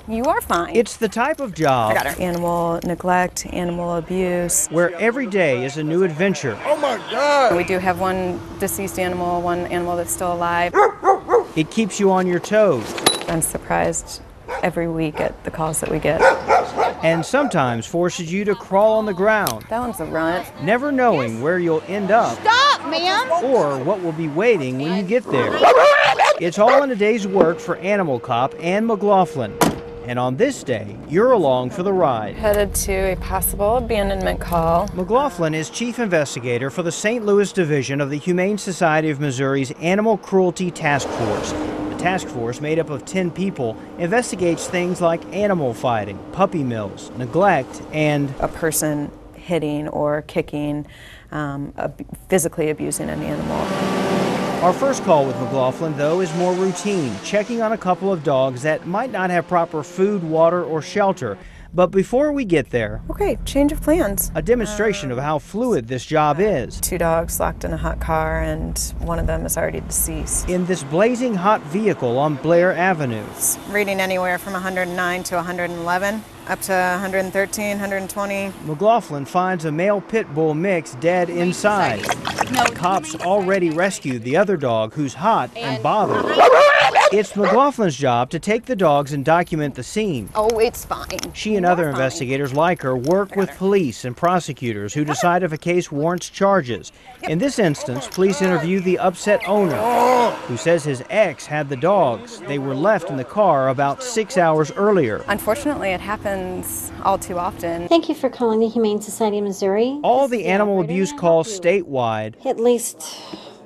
You are fine. It's the type of job I got her. Animal neglect, animal abuse. where every day is a new adventure. Oh my God! We do have one deceased animal, one animal that's still alive. It keeps you on your toes. I'm surprised every week at the calls that we get. And sometimes forces you to crawl on the ground, That one's a runt. never knowing where you'll end up. Stop, ma'am! Or what will be waiting when you get there. It's all in a day's work for animal cop Ann McLaughlin. And on this day, you're along for the ride. Headed to a possible abandonment call. McLaughlin is chief investigator for the St. Louis Division of the Humane Society of Missouri's Animal Cruelty Task Force. The task force, made up of 10 people, investigates things like animal fighting, puppy mills, neglect, and A person hitting or kicking, physically abusing an animal. Our first call with McLaughlin, though, is more routine, checking on a couple of dogs that might not have proper food, water, or shelter. But before we get there, Okay, change of plans. a demonstration of how fluid this job is. 2 dogs locked in a hot car, and one of them is already deceased. In this blazing hot vehicle on Blair Avenue, It's reading anywhere from 109 to 111, up to 113, 120. McLaughlin finds a male pit bull mix dead inside. Cops already rescued the other dog who's hot and bothered. It's McLaughlin's job to take the dogs and document the scene. Oh, it's fine. She and other investigators like her work with police and prosecutors who decide if a case warrants charges. In this instance, police interview the upset owner, who says his ex had the dogs. They were left in the car about 6 hours earlier. Unfortunately, it happens all too often. Thank you for calling the Humane Society of Missouri. All the animal abuse calls statewide At least,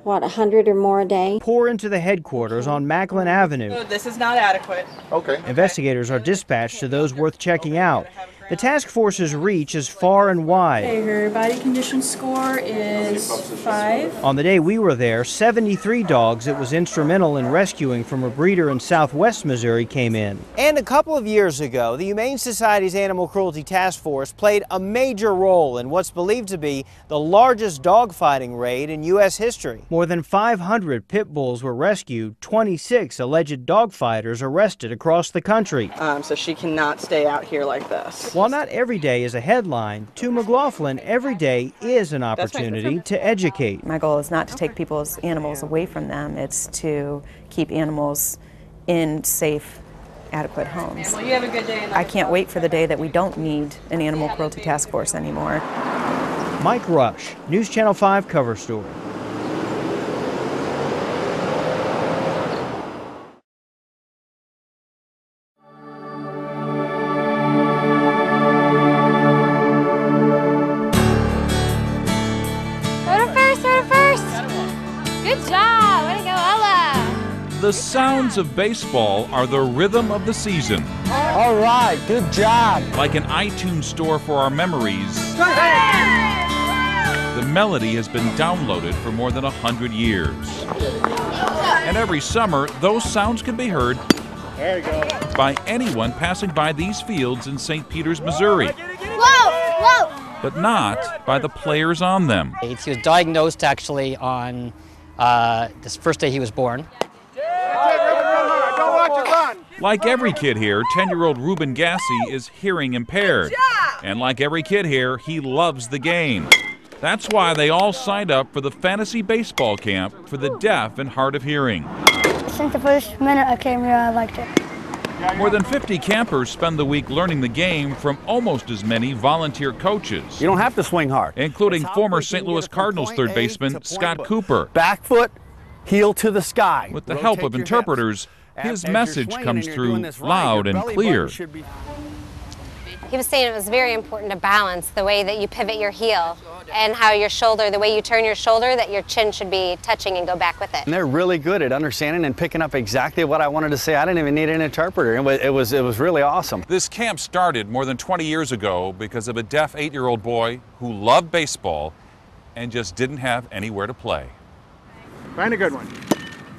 100 or more a day. pour into the headquarters on Macklin Avenue. This is not adequate. Okay. Investigators are dispatched to those worth checking out. The task force's reach is far and wide. Her body condition score is 5. On the day we were there, 73 dogs it was instrumental in rescuing from a breeder in southwest Missouri came in. And a couple of years ago, the Humane Society's Animal Cruelty Task Force played a major role in what's believed to be the largest dogfighting raid in U.S. history. More than 500 pit bulls were rescued, 26 alleged dogfighters arrested across the country. So she cannot stay out here like this. While not every day is a headline, to McLaughlin, every day is an opportunity to educate. My goal is not to take people's animals away from them. It's to keep animals in safe, adequate homes. Well, you have a good day. I can't wait for the day that we don't need an animal cruelty task force anymore. Mike Rush, News Channel 5 cover story. The sounds of baseball are the rhythm of the season. All right, good job. Like an iTunes store for our memories, the melody has been downloaded for more than 100 years. And every summer, those sounds can be heard by anyone passing by these fields in St. Peters, Missouri. But not by the players on them. He was diagnosed actually on this first day he was born. Like every kid here, 10-year-old Ruben Gassi is hearing impaired. And like every kid here, he loves the game. That's why they all signed up for the fantasy baseball camp for the deaf and hard of hearing. Since the first minute I came here, I liked it. More than 50 campers spend the week learning the game from almost as many volunteer coaches. You don't have to swing hard. Including former St. Louis Cardinals third baseman Scott Cooper. Back foot, heel to the sky. With the help of interpreters, his message comes through loud and clear. He was saying it was very important to balance the way that you pivot your heel and how your shoulder, the way you turn your shoulder, that your chin should be touching and go back with it. And they're really good at understanding and picking up exactly what I wanted to say. I didn't even need an interpreter. It was really awesome. This camp started more than 20 years ago because of a deaf 8-year-old boy who loved baseball and just didn't have anywhere to play. Find a good one.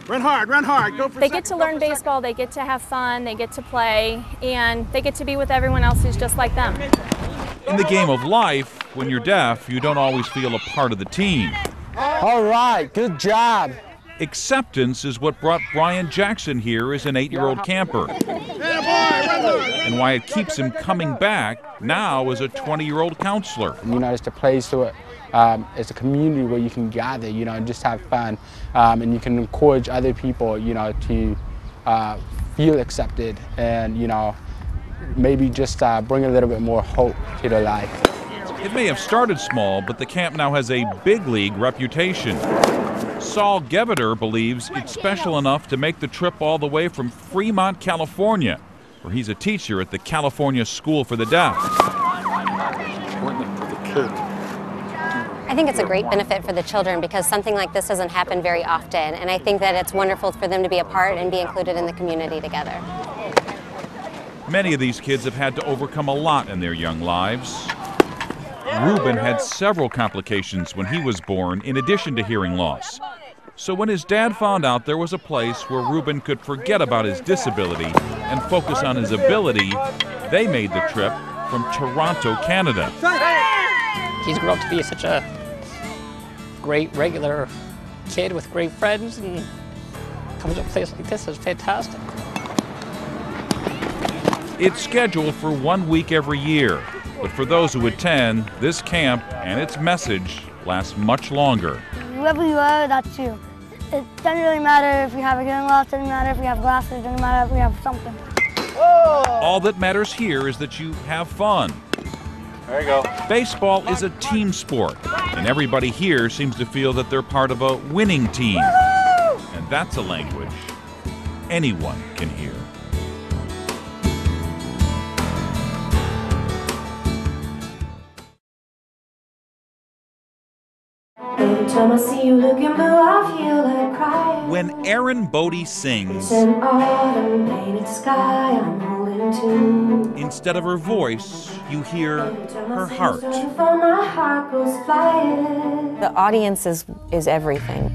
Run hard, run hard. Go for They get to learn baseball, they get to have fun, they get to play, and they get to be with everyone else who's just like them. In the game of life, when you're deaf, you don't always feel a part of the team. All right, good job. Acceptance is what brought Brian Jackson here as an 8-year-old camper. and why it keeps him coming back now as a 20-year-old counselor. You know, it's a place to it's a community where you can gather, you know, and just have fun, and you can encourage other people, you know, to feel accepted and, you know, maybe just bring a little bit more hope to their life. It may have started small, but the camp now has a big league reputation. Saul Geveter believes it's special enough to make the trip all the way from Fremont, California, where he's a teacher at the California School for the Deaf. I think it's a great benefit for the children because something like this doesn't happen very often, and I think that it's wonderful for them to be a part and be included in the community together. Many of these kids have had to overcome a lot in their young lives. Ruben had several complications when he was born, in addition to hearing loss. So when his dad found out there was a place where Ruben could forget about his disability and focus on his ability, they made the trip from Toronto, Canada. He's grown up to be such a great regular kid with great friends, and coming to a place like this is fantastic. It's scheduled for 1 week every year, but for those who attend, this camp and its message lasts much longer. Whoever you are, that's you. It doesn't really matter if you have a hearing loss, it doesn't matter if you have glasses, it doesn't matter if we have something. All that matters here is that you have fun. There you go. Baseball is a team sport, and everybody here seems to feel that they're part of a winning team. And that's a language anyone can hear. Every time I see you looking blue, I feel like crying. When Erin Bodie sings, It's an autumn painted sky I'm holding to. Instead of her voice, you hear her heart. My heart goes flying. The audience is everything.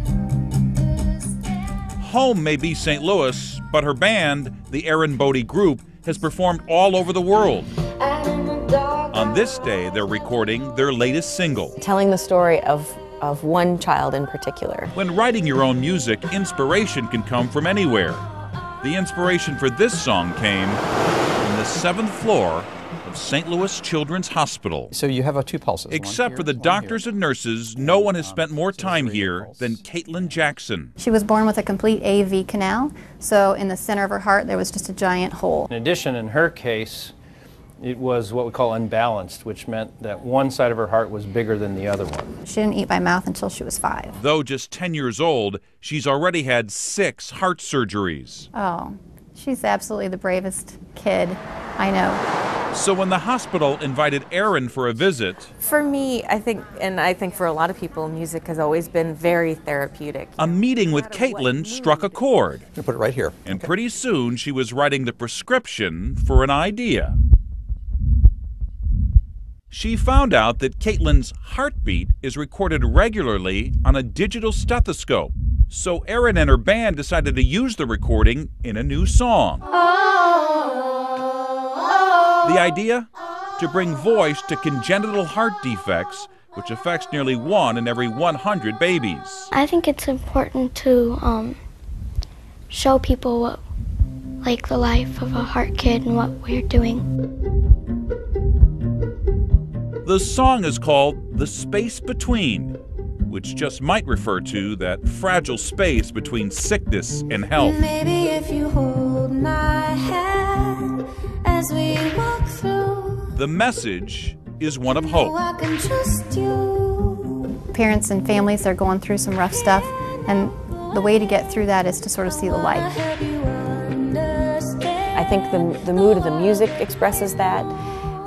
Home may be St. Louis, but her band, the Erin Bodie Group, has performed all over the world. On this day, they're recording their latest single. Telling the story of one child in particular. When writing your own music, inspiration can come from anywhere. The inspiration for this song came from the 7th floor of St. Louis Children's Hospital. So you have 2 pulses. Except for the doctors and nurses, no one has spent more time here than Caitlin Jackson. She was born with a complete AV canal, so in the center of her heart there was just a giant hole. In addition, in her case, it was what we call unbalanced, which meant that one side of her heart was bigger than the other one. She didn't eat by mouth until she was 5. Though just 10 years old, she's already had 6 heart surgeries. Oh, she's absolutely the bravest kid I know. So when the hospital invited Erin for a visit... For me, I think for a lot of people, music has always been very therapeutic. A meeting with Caitlin struck a chord. I'm gonna put it right here. And pretty soon she was writing the prescription for an idea. She found out that Caitlin's heartbeat is recorded regularly on a digital stethoscope. So Erin and her band decided to use the recording in a new song. The idea? To bring voice to congenital heart defects, which affects nearly 1 in every 100 babies. I think it's important to show people what, like, the life of a heart kid and what we're doing. The song is called The Space Between, which just might refer to that fragile space between sickness and health. Maybe if you hold my hand as we walk through. The message is one of hope. I can trust you. Parents and families are going through some rough stuff, and the way to get through that is to sort of see the light. I think the mood of the music expresses that,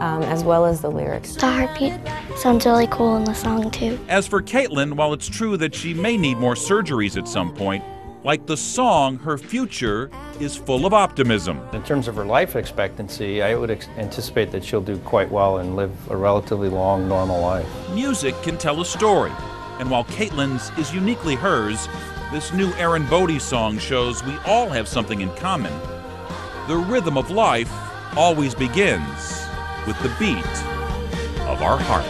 as well as the lyrics. The heartbeat sounds really cool in the song too. As for Caitlin, while it's true that she may need more surgeries at some point, like the song, her future is full of optimism. In terms of her life expectancy, I would anticipate that she'll do quite well and live a relatively long, normal life. Music can tell a story, and while Caitlin's is uniquely hers, this new Erin Bodie song shows we all have something in common. The rhythm of life always begins with the beat of our heart.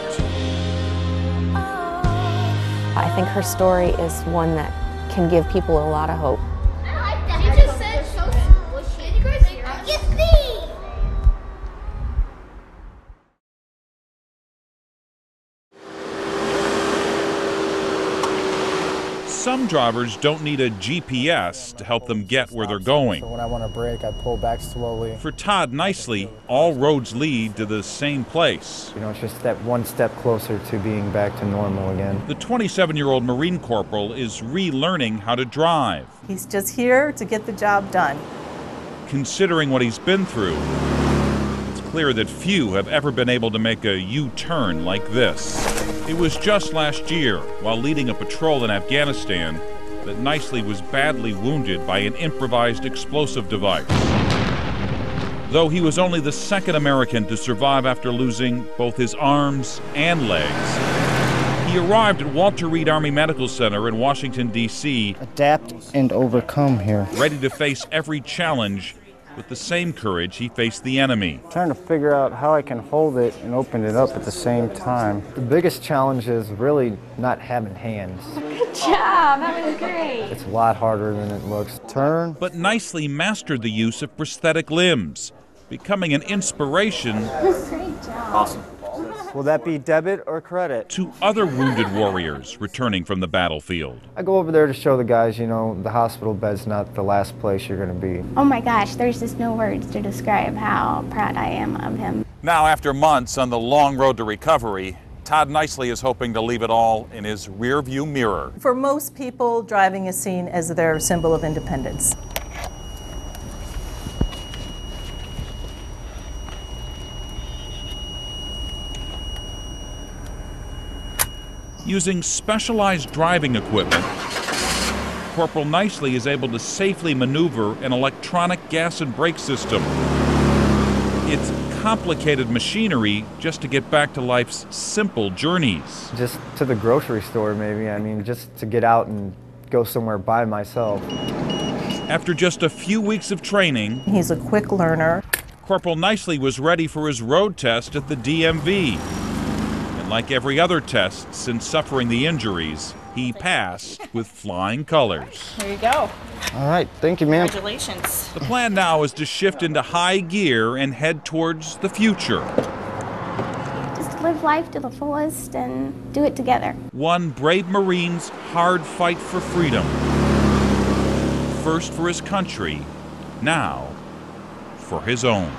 I think her story is one that can give people a lot of hope. I like that. He just said so smushy. Yippee! some drivers don't need a GPS to help them get where they're going. So when I want to brake, I pull back slowly. For Todd Nicely, all roads lead to the same place. You know, it's just that one step closer to being back to normal again. The 27-year-old Marine Corporal is relearning how to drive. He's just here to get the job done. Considering what he's been through, it's clear that few have ever been able to make a U-turn like this. It was just last year, while leading a patrol in Afghanistan, that Nicely was badly wounded by an improvised explosive device. Though he was only the second American to survive after losing both his arms and legs, he arrived at Walter Reed Army Medical Center in Washington, D.C., Adapt and overcome here. ready to face every challenge with the same courage he faced the enemy. Trying to figure out how I can hold it and open it up at the same time. The biggest challenge is really not having hands. Good job, that was great. It's a lot harder than it looks. Turn. But Nicely mastered the use of prosthetic limbs, becoming an inspiration Great job. Awesome. Will that be debit or credit? to other wounded warriors returning from the battlefield. I go over there to show the guys, you know, the hospital bed's not the last place you're going to be. Oh my gosh, there's just no words to describe how proud I am of him. Now, after months on the long road to recovery, Todd Nicely is hoping to leave it all in his rearview mirror. For most people, driving is seen as their symbol of independence. Using specialized driving equipment, Corporal Nicely is able to safely maneuver an electronic gas and brake system. It's complicated machinery just to get back to life's simple journeys. Just to the grocery store, maybe. I mean, just to get out and go somewhere by myself. After just a few weeks of training, He's a quick learner. Corporal Nicely was ready for his road test at the DMV. And like every other test since suffering the injuries, he passed with flying colors. There you go. All right, thank you, ma'am. Congratulations. The plan now is to shift into high gear and head towards the future. Just live life to the fullest and do it together. One brave Marine's hard fight for freedom. First for his country, now for his own.